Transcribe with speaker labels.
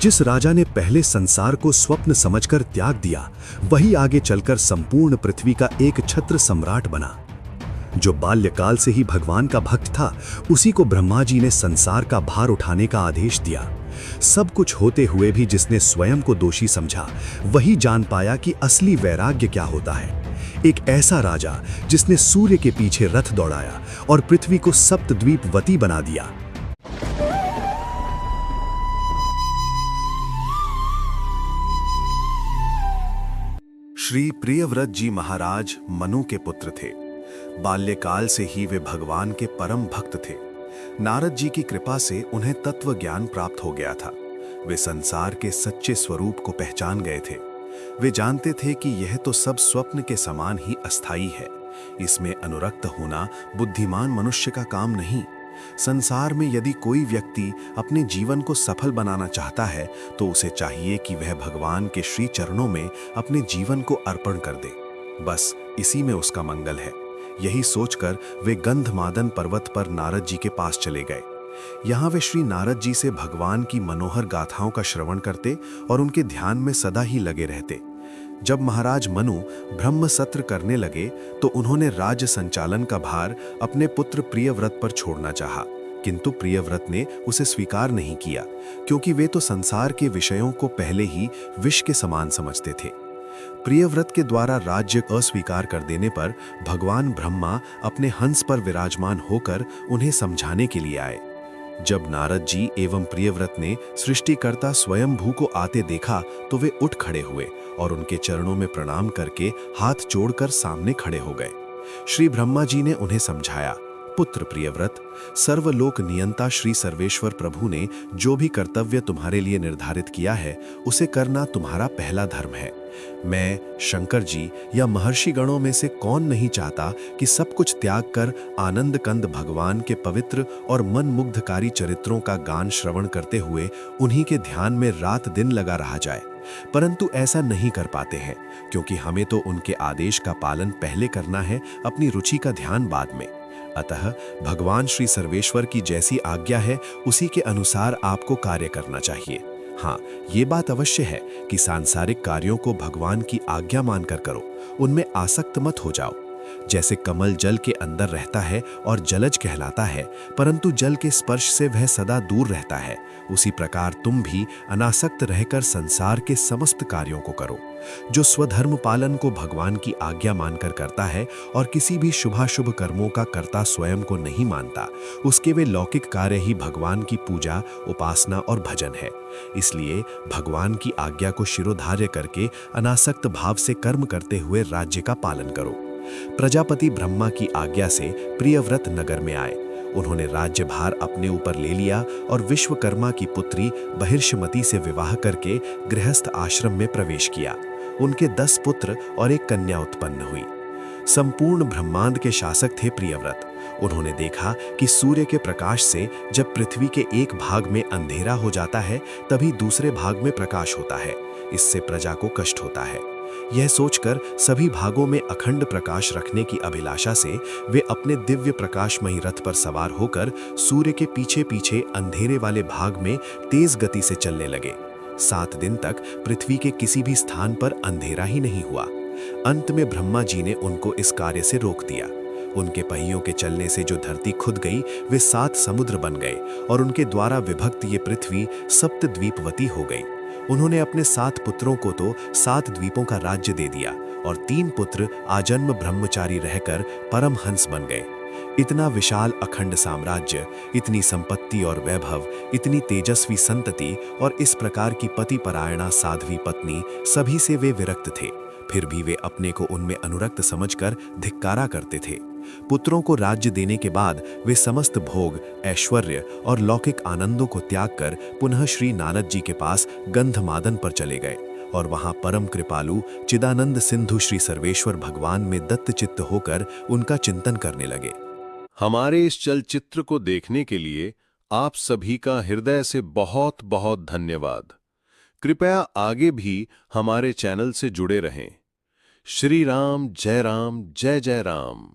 Speaker 1: जिस राजा ने पहले संसार को स्वप्न समझकर त्याग दिया, वही आगे चलकर संपूर्ण पृथ्वी का एक छत्र सम्राट बना। जो बाल्यकाल से ही भगवान का भक्त था, उसी को ब्रह्मा जी ने संसार का भार उठाने का आदेश दिया। सब कुछ होते हुए भी जिसने स्वयं को दोषी समझा, वही जान पाया कि असली वैराग्य क्या होता है। एक ऐसा राजा जिसने सूर्य के पीछे रथ दौड़ाया और पृथ्वी को सप्तद्वीपवती बना दिया। श्री प्रियव्रत जी महाराज मनु के पुत्र थे। बाल्यकाल से ही वे भगवान के परम भक्त थे। नारद जी की कृपा से उन्हें तत्व ज्ञान प्राप्त हो गया था। वे संसार के सच्चे स्वरूप को पहचान गए थे। वे जानते थे कि यह तो सब स्वप्न के समान ही अस्थायी है। इसमें अनुरक्त होना बुद्धिमान मनुष्य का काम नहीं। संसार में यदि कोई व्यक्ति अपने जीवन को सफल बनाना चाहता है, तो उसे चाहिए कि वह भगवान के श्री चरणों में अपने जीवन को अर्पण कर दे। बस इसी में उसका मंगल है। यही सोचकर वे गंधमादन पर्वत पर नारद जी के पास चले गए। यहाँ वे श्री नारद जी से भगवान की मनोहर गाथाओं का श्रवण करते और उनके ध्यान में सदा ही लगे रहते। जब महाराज मनु ब्रह्म सत्र करने लगे, तो उन्होंने राज्य संचालन का भार अपने पुत्र प्रियव्रत पर छोड़ना चाहा, किंतु प्रियव्रत ने उसे स्वीकार नहीं किया, क्योंकि वे तो संसार के विषयों को पहले ही विष के समान समझते थे। प्रियव्रत के द्वारा राज्य अस्वीकार कर देने पर भगवान ब्रह्मा अपने हंस पर विराजमान होकर उन्हें समझाने के लिए आए। जब नारद जी एवं प्रियव्रत ने सृष्टिकर्ता स्वयंभू को आते देखा, तो वे उठ खड़े हुए और उनके चरणों में प्रणाम करके हाथ जोड़कर सामने खड़े हो गए। श्री ब्रह्मा जी ने उन्हें समझाया, पुत्र प्रियव्रत, सर्वलोक नियंता श्री सर्वेश्वर प्रभु ने जो भी कर्तव्य तुम्हारे लिए निर्धारित किया है, उसे करना तुम्हारा पहला धर्म है। मैं, शंकर जी या महर्षि गणों में से कौन नहीं चाहता कि सब कुछ त्याग कर आनंद कंद भगवान के पवित्र और मन मुग्धकारी चरित्रों का गान श्रवण करते हुए उन्हीं के ध्यान में रात दिन लगा रहा जाए, परंतु ऐसा नहीं कर पाते हैं, क्योंकि हमें तो उनके आदेश का पालन पहले करना है, अपनी रुचि का ध्यान बाद में। अतः भगवान श्री सर्वेश्वर की जैसी आज्ञा है, उसी के अनुसार आपको कार्य करना चाहिए। हाँ, ये बात अवश्य है कि सांसारिक कार्यों को भगवान की आज्ञा मानकर करो, उनमें आसक्त मत हो जाओ। जैसे कमल जल के अंदर रहता है और जलज कहलाता है, परंतु जल के स्पर्श से वह सदा दूर रहता है, उसी प्रकार तुम भी अनासक्त रहकर संसार के समस्त कार्यों को करो। जो स्वधर्म पालन को भगवान की आज्ञा मानकर करता है और किसी भी शुभाशुभ कर्मों का कर्ता स्वयं को नहीं मानता, उसके वे लौकिक कार्य ही भगवान की पूजा, उपासना और भजन है। इसलिए भगवान की आज्ञा को शिरोधार्य करके अनासक्त भाव से कर्म करते हुए राज्य का पालन करो। प्रजापति ब्रह्मा की आज्ञा से प्रियव्रत नगर में आए। उन्होंने राज्यभार अपने ऊपर ले लिया और विश्वकर्मा की पुत्री बहिर्षमती से विवाह करके गृहस्थ आश्रम में प्रवेश किया। उनके 10 पुत्र और एक कन्या उत्पन्न हुई। संपूर्ण ब्रह्मांड के शासक थे प्रियव्रत। उन्होंने देखा कि सूर्य के प्रकाश से जब पृथ्वी के एक भाग में अंधेरा हो जाता है, तभी दूसरे भाग में प्रकाश होता है। इससे प्रजा को कष्ट होता है। यह सोचकर सभी भागों में अखंड प्रकाश रखने की अभिलाषा से वे अपने दिव्य प्रकाशमयी रथ पर सवार होकर सूर्य के पीछे पीछे अंधेरे वाले भाग में तेज गति से चलने लगे। 7 दिन तक पृथ्वी के किसी भी स्थान पर अंधेरा ही नहीं हुआ। अंत में ब्रह्मा जी ने उनको इस कार्य से रोक दिया। उनके पहियों के चलने से जो धरती खुद गई, वे 7 समुद्र बन गए और उनके द्वारा विभक्त ये पृथ्वी सप्तद्वीपवती हो गई। उन्होंने अपने 7 पुत्रों को तो 7 द्वीपों का राज्य दे दिया और 3 पुत्र आजन्म ब्रह्मचारी रहकर परमहंस बन गए। इतना विशाल अखंड साम्राज्य, इतनी संपत्ति और वैभव, इतनी तेजस्वी संतति और इस प्रकार की पतिपरायणा साध्वी पत्नी, सभी से वे विरक्त थे। फिर भी वे अपने को उनमें अनुरक्त समझकर धिक्कारा करते थे। पुत्रों को राज्य देने के बाद वे समस्त भोग, ऐश्वर्य और लौकिक आनंदों को त्याग कर पुनः श्री नारद जी के पास गंधमादन पर चले गए और वहां परम कृपालु चिदानंद सिंधु श्री सर्वेश्वर भगवान में दत्तचित्त होकर उनका चिंतन करने लगे।
Speaker 2: हमारे इस चलचित्र को देखने के लिए आप सभी का हृदय से बहुत बहुत धन्यवाद। कृपया आगे भी हमारे चैनल से जुड़े रहें। श्री राम जय जय राम।